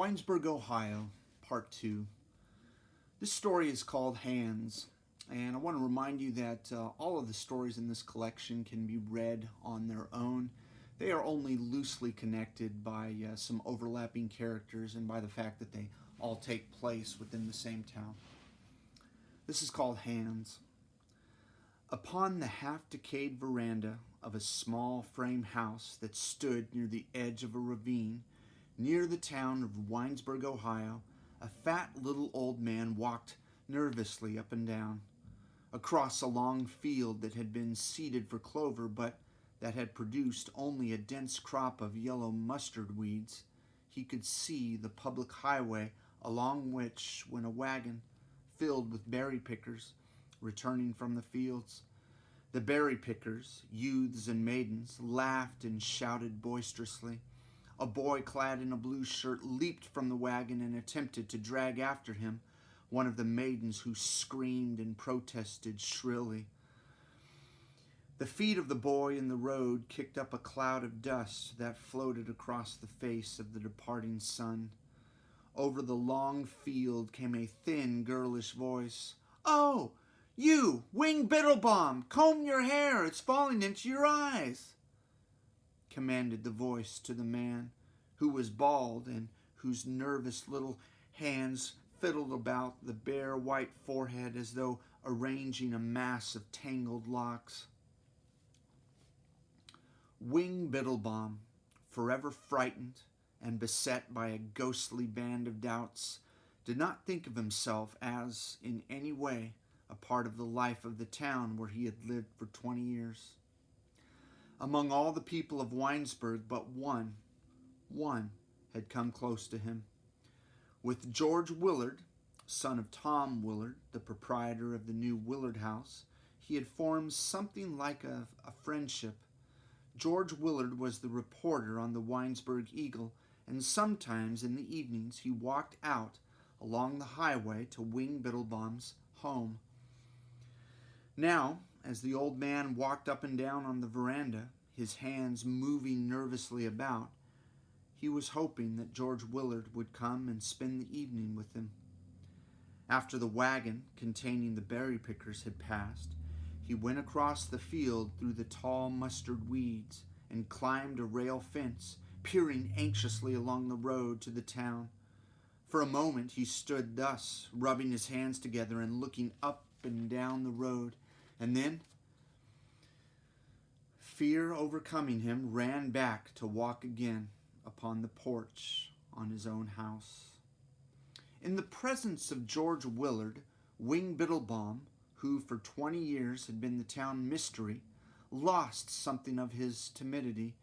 Winesburg, Ohio, Part 2. This story is called Hands, and I want to remind you that all of the stories in this collection can be read on their own. They are only loosely connected by some overlapping characters and by the fact that they all take place within the same town. This is called Hands. Upon the half-decayed veranda of a small frame house that stood near the edge of a ravine, near the town of Winesburg, Ohio, a fat little old man walked nervously up and down. Across a long field that had been seeded for clover, but that had produced only a dense crop of yellow mustard weeds, he could see the public highway along which, when a wagon filled with berry pickers, returning from the fields, the berry pickers, youths and maidens, laughed and shouted boisterously. A boy clad in a blue shirt leaped from the wagon and attempted to drag after him one of the maidens who screamed and protested shrilly. The feet of the boy in the road kicked up a cloud of dust that floated across the face of the departing sun. Over the long field came a thin, girlish voice. "Oh, you, Wing Biddlebaum, comb your hair, it's falling into your eyes," commanded the voice to the man, who was bald and whose nervous little hands fiddled about the bare white forehead as though arranging a mass of tangled locks. Wing Biddlebaum, forever frightened and beset by a ghostly band of doubts, did not think of himself as, in any way, a part of the life of the town where he had lived for 20 years. Among all the people of Winesburg, but one had come close to him. With George Willard, son of Tom Willard, the proprietor of the new Willard House, he had formed something like a friendship. George Willard was the reporter on the Winesburg Eagle, and sometimes in the evenings he walked out along the highway to Wing Biddlebaum's home. Now, as the old man walked up and down on the veranda, his hands moving nervously about, he was hoping that George Willard would come and spend the evening with him. After the wagon containing the berry pickers had passed, he went across the field through the tall mustard weeds and climbed a rail fence, peering anxiously along the road to the town. For a moment he stood thus, rubbing his hands together and looking up and down the road, and then, fear overcoming him, ran back to walk again upon the porch on his own house. In the presence of George Willard, Wing Biddlebaum, who for 20 years had been the town mystery, lost something of his timidity,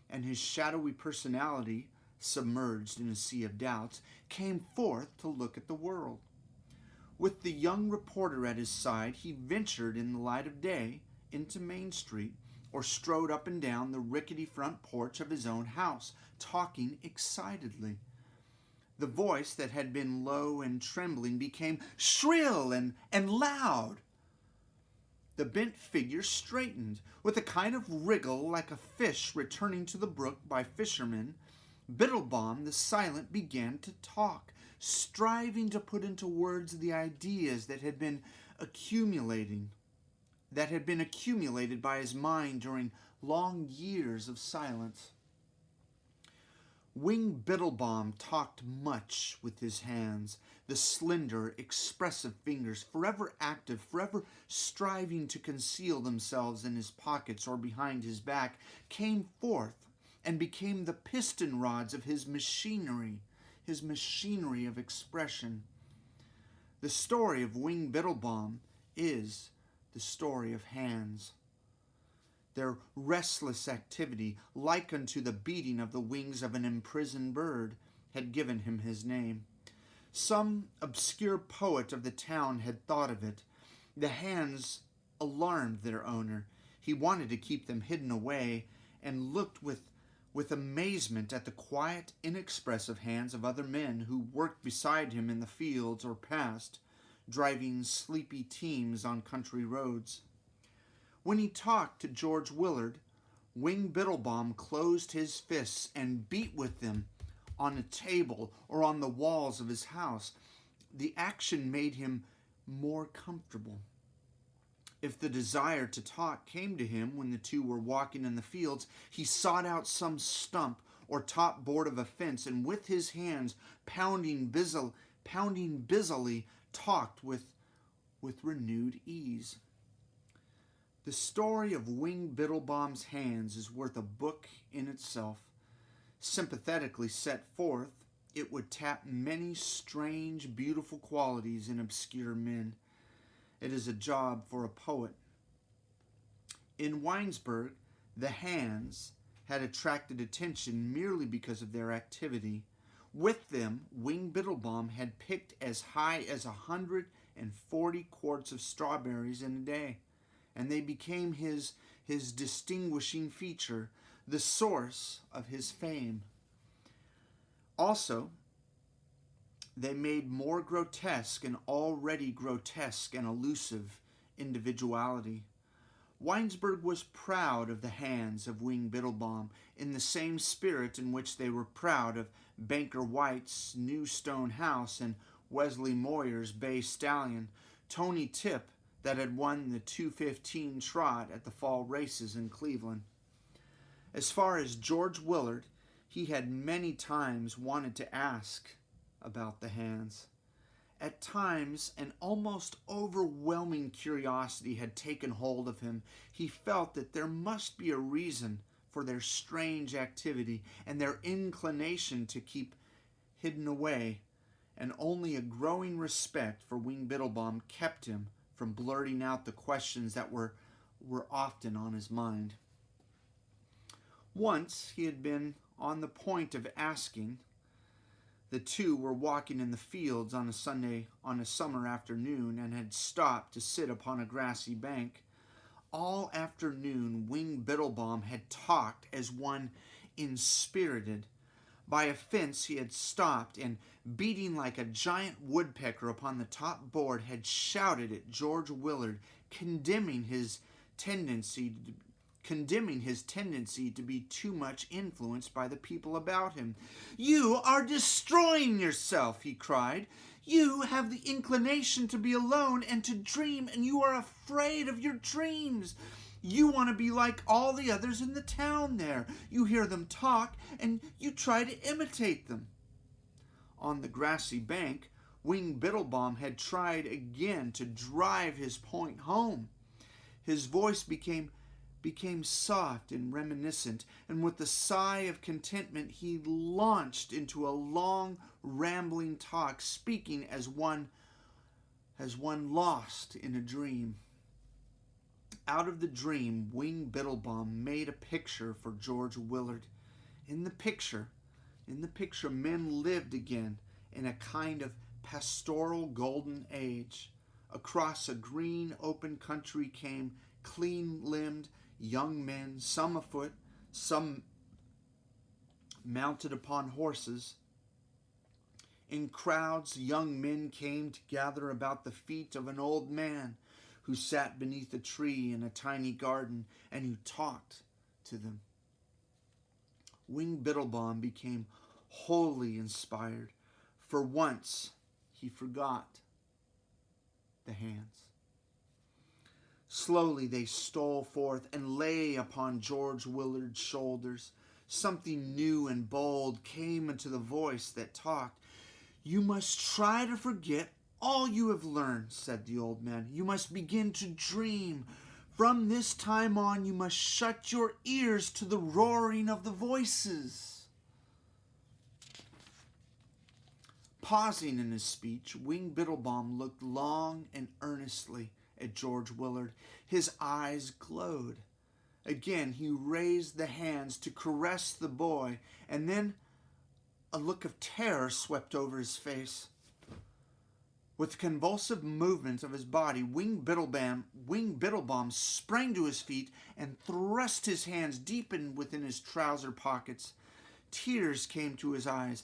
and his shadowy personality, submerged in a sea of doubts, came forth to look at the world. With the young reporter at his side, he ventured in the light of day into Main Street, or strode up and down the rickety front porch of his own house, talking excitedly. The voice that had been low and trembling became shrill and loud. The bent figure straightened. With a kind of wriggle like a fish returning to the brook by fishermen, Biddlebaum the silent began to talk, striving to put into words the ideas that had been accumulated by his mind during long years of silence. Wing Biddlebaum talked much with his hands. The slender, expressive fingers, forever active, forever striving to conceal themselves in his pockets or behind his back, came forth and became the piston rods of his machinery of expression. The story of Wing Biddlebaum is the story of hands. Their restless activity, like unto the beating of the wings of an imprisoned bird, had given him his name. Some obscure poet of the town had thought of it. The hands alarmed their owner. He wanted to keep them hidden away, and looked with amazement at the quiet, inexpressive hands of other men who worked beside him in the fields or passed, driving sleepy teams on country roads. When he talked to George Willard, Wing Biddlebaum closed his fists and beat with them on a table or on the walls of his house. The action made him more comfortable. If the desire to talk came to him when the two were walking in the fields, he sought out some stump or top board of a fence, and with his hands pounding busily, talked with renewed ease. The story of Wing Biddlebaum's hands is worth a book in itself. Sympathetically set forth, it would tap many strange, beautiful qualities in obscure men. It is a job for a poet. In Winesburg, the hands had attracted attention merely because of their activity. With them, Wing Biddlebaum had picked as high as 140 quarts of strawberries in a day, and they became his distinguishing feature, the source of his fame. Also, they made more grotesque an already grotesque and elusive individuality. Winesburg was proud of the hands of Wing Biddlebaum in the same spirit in which they were proud of Banker White's new stone house and Wesley Moyer's bay stallion, Tony Tip, that had won the 2:15 trot at the fall races in Cleveland. As far as George Willard, he had many times wanted to ask about the hands. At times, an almost overwhelming curiosity had taken hold of him. He felt that there must be a reason for their strange activity and their inclination to keep hidden away, and only a growing respect for Wing Biddlebaum kept him from blurting out the questions that were often on his mind. Once he had been on the point of asking. The two were walking in the fields on a summer afternoon, and had stopped to sit upon a grassy bank. All afternoon, Wing Biddlebaum had talked as one inspirited. By a fence he had stopped, and beating like a giant woodpecker upon the top board, had shouted at George Willard, condemning his tendency to be too much influenced by the people about him. "You are destroying yourself," he cried. "You have the inclination to be alone and to dream, and you are afraid of your dreams. You want to be like all the others in the town there. You hear them talk, and you try to imitate them." On the grassy bank, Wing Biddlebaum had tried again to drive his point home. His voice became soft and reminiscent, and with a sigh of contentment he launched into a long, rambling talk, speaking as one lost in a dream. Out of the dream, Wing Biddlebaum made a picture for George Willard. In the picture, men lived again in a kind of pastoral golden age. Across a green, open country came clean-limbed young men, some afoot, some mounted upon horses. In crowds, young men came to gather about the feet of an old man who sat beneath a tree in a tiny garden and who talked to them. Wing Biddlebaum became wholly inspired. For once, he forgot the hands. Slowly they stole forth and lay upon George Willard's shoulders. Something new and bold came into the voice that talked. "You must try to forget all you have learned," said the old man. "You must begin to dream. From this time on, you must shut your ears to the roaring of the voices." Pausing in his speech, Wing Biddlebaum looked long and earnestly at George Willard. His eyes glowed. Again he raised the hands to caress the boy, and then a look of terror swept over his face. With convulsive movements of his body, Wing Biddlebaum sprang to his feet and thrust his hands deep within his trouser pockets. Tears came to his eyes.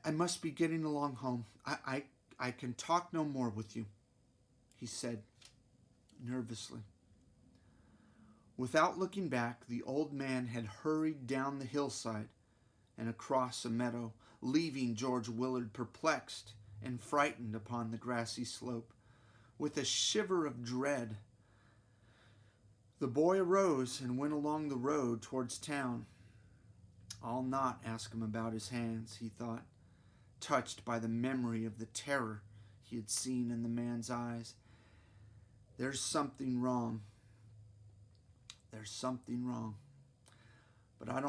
I must be getting along home. I can talk no more with you," he said nervously. Without looking back, the old man had hurried down the hillside and across a meadow, leaving George Willard perplexed and frightened upon the grassy slope. With a shiver of dread, the boy arose and went along the road towards town. I'll not ask him about his hands, he thought, touched by the memory of the terror he had seen in the man's eyes. There's something wrong. There's something wrong. But I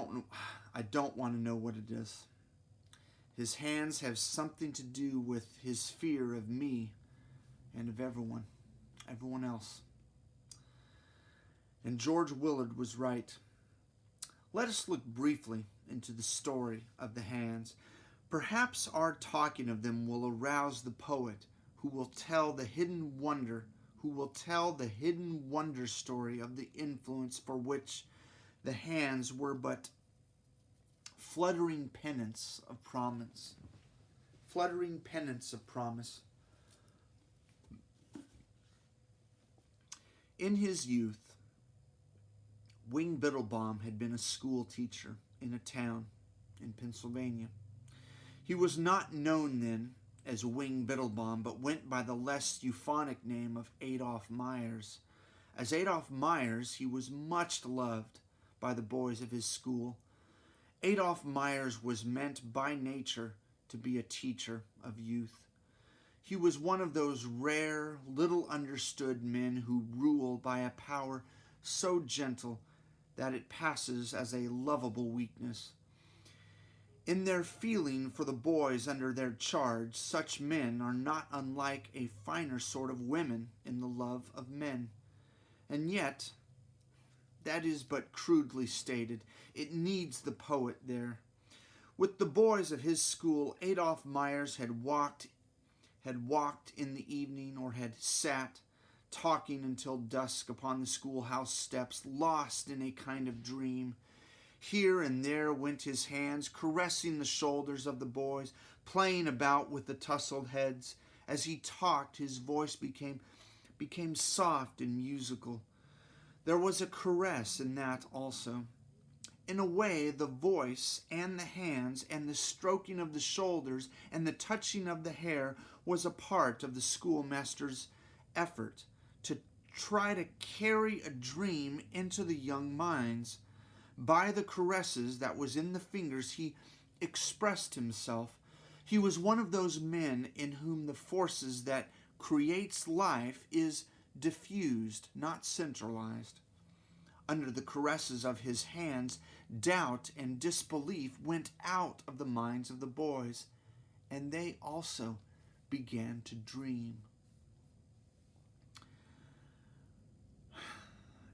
don't want to know what it is. His hands have something to do with his fear of me and of everyone else. And George Willard was right. Let us look briefly into the story of the hands. Perhaps our talking of them will arouse the poet who will tell the hidden wonder story of the influence for which the hands were but fluttering pennants of promise. Fluttering pennants of promise. In his youth, Wing Biddlebaum had been a school teacher in a town in Pennsylvania. He was not known then as Wing Biddlebaum, but went by the less euphonic name of Adolph Myers. As Adolph Myers, he was much loved by the boys of his school. Adolph Myers was meant by nature to be a teacher of youth. He was one of those rare, little understood men who rule by a power so gentle that it passes as a lovable weakness. In their feeling for the boys under their charge, such men are not unlike a finer sort of women in the love of men. And yet, that is but crudely stated. It needs the poet there. With the boys of his school, Adolph Myers had walked in the evening, or had sat talking until dusk upon the schoolhouse steps, lost in a kind of dream. Here and there went his hands, caressing the shoulders of the boys, playing about with the tousled heads. As he talked, his voice became soft and musical. There was a caress in that also. In a way, the voice and the hands and the stroking of the shoulders and the touching of the hair was a part of the schoolmaster's effort to try to carry a dream into the young minds. By the caresses that was in the fingers, he expressed himself. He was one of those men in whom the forces that creates life is diffused, not centralized. Under the caresses of his hands, doubt and disbelief went out of the minds of the boys, and they also began to dream.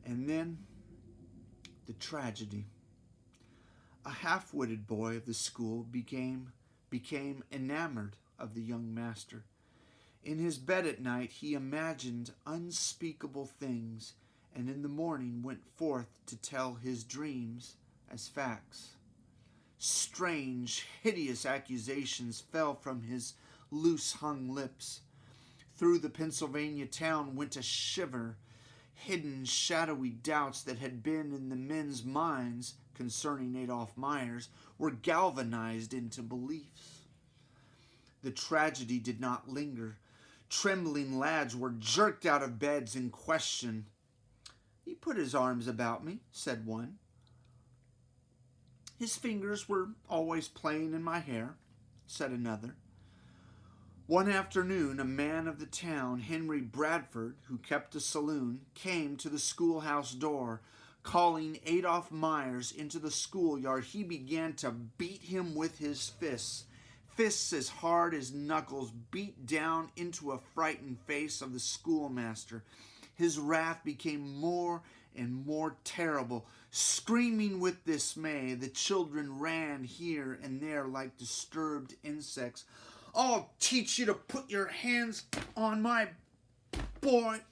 And then the tragedy. A half-witted boy of the school became enamored of the young master. In his bed at night he imagined unspeakable things, and in the morning went forth to tell his dreams as facts. Strange, hideous accusations fell from his loose-hung lips. Through the Pennsylvania town went a shiver. Hidden, shadowy doubts that had been in the men's minds concerning Adolph Myers were galvanized into beliefs. The tragedy did not linger. Trembling lads were jerked out of beds and questioned. "He put his arms about me," said one. "His fingers were always playing in my hair," said another. One afternoon, a man of the town, Henry Bradford, who kept a saloon, came to the schoolhouse door. Calling Adolph Myers into the schoolyard, he began to beat him with his fists. Fists as hard as knuckles beat down into a frightened face of the schoolmaster. His wrath became more and more terrible. Screaming with dismay, the children ran here and there like disturbed insects. "I'll teach you to put your hands on my boy."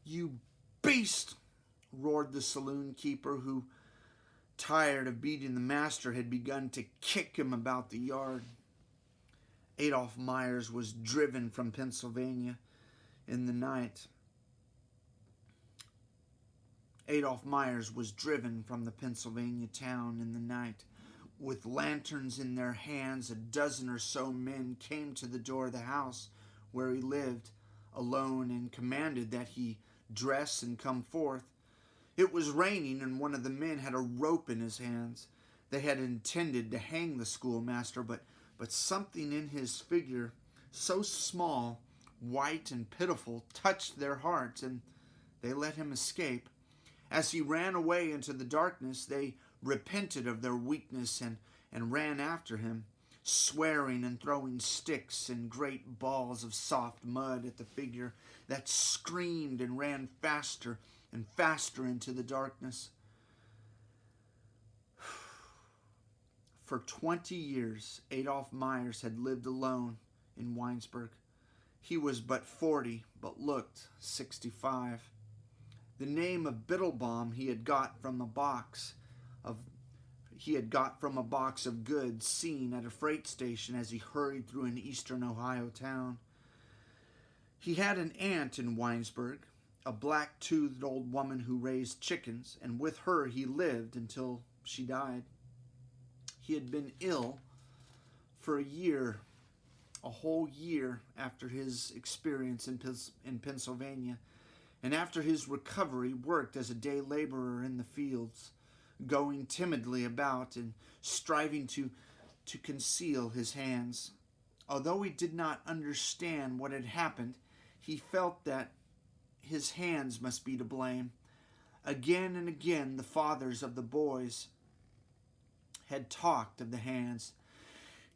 "You beast!" roared the saloon keeper, who, tired of beating the master, had begun to kick him about the yard. Adolph Myers was driven from Pennsylvania in the night. Adolph Myers was driven from the Pennsylvania town in the night. With lanterns in their hands, a dozen or so men came to the door of the house where he lived, alone, and commanded that he dress and come forth. It was raining, and one of the men had a rope in his hands. They had intended to hang the schoolmaster, but something in his figure, so small, white, and pitiful, touched their hearts, and they let him escape. As he ran away into the darkness, they repented of their weakness and ran after him, swearing and throwing sticks and great balls of soft mud at the figure that screamed and ran faster and faster into the darkness. For 20 years, Adolph Myers had lived alone in Winesburg. He was but 40, but looked 65. The name of Biddlebaum he had got from a box of goods seen at a freight station as he hurried through an eastern Ohio town. He had an aunt in Winesburg, a black-toothed old woman who raised chickens, and with her he lived until she died. He had been ill for a whole year after his experience in Pennsylvania, and after his recovery worked as a day laborer in the fields, going timidly about and striving to conceal his hands. Although he did not understand what had happened, he felt that his hands must be to blame. Again and again the fathers of the boys had talked of the hands.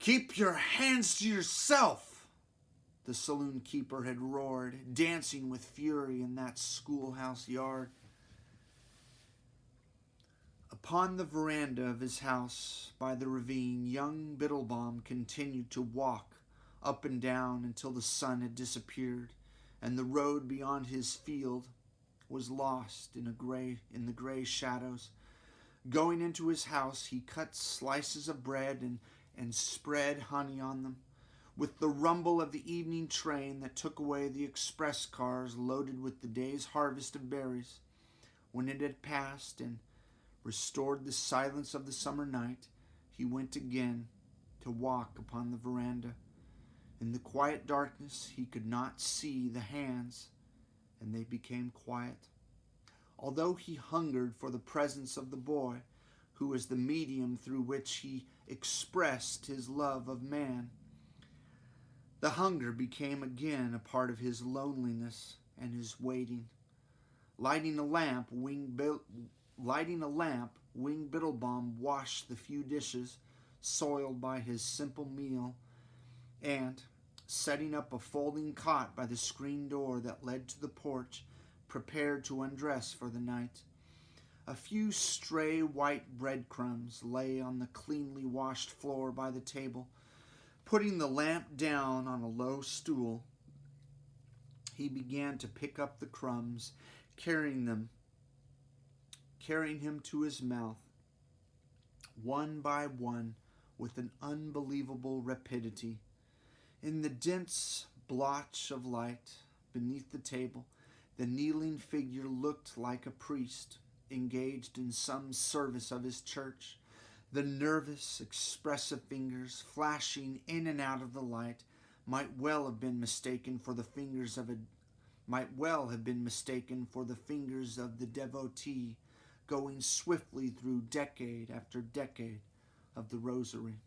"Keep your hands to yourself," the saloon keeper had roared, dancing with fury in that schoolhouse yard. Upon the veranda of his house by the ravine, young Biddlebaum continued to walk up and down until the sun had disappeared and the road beyond his field was lost in the gray shadows. Going into his house, he cut slices of bread and spread honey on them. With the rumble of the evening train that took away the express cars loaded with the day's harvest of berries, when it had passed and restored the silence of the summer night, he went again to walk upon the veranda. In the quiet darkness, he could not see the hands, and they became quiet. Although he hungered for the presence of the boy, who was the medium through which he expressed his love of man, the hunger became again a part of his loneliness and his waiting. Lighting a lamp, Wing Biddlebaum washed the few dishes soiled by his simple meal, and, setting up a folding cot by the screen door that led to the porch, prepared to undress for the night. A few stray white breadcrumbs lay on the cleanly washed floor by the table. Putting the lamp down on a low stool, he began to pick up the crumbs, carrying him to his mouth, one by one, with an unbelievable rapidity. In the dense blotch of light beneath the table, the kneeling figure looked like a priest engaged in some service of his church. The nervous, expressive fingers flashing in and out of the light might well have been mistaken for the fingers of the devotee going swiftly through decade after decade of the rosary.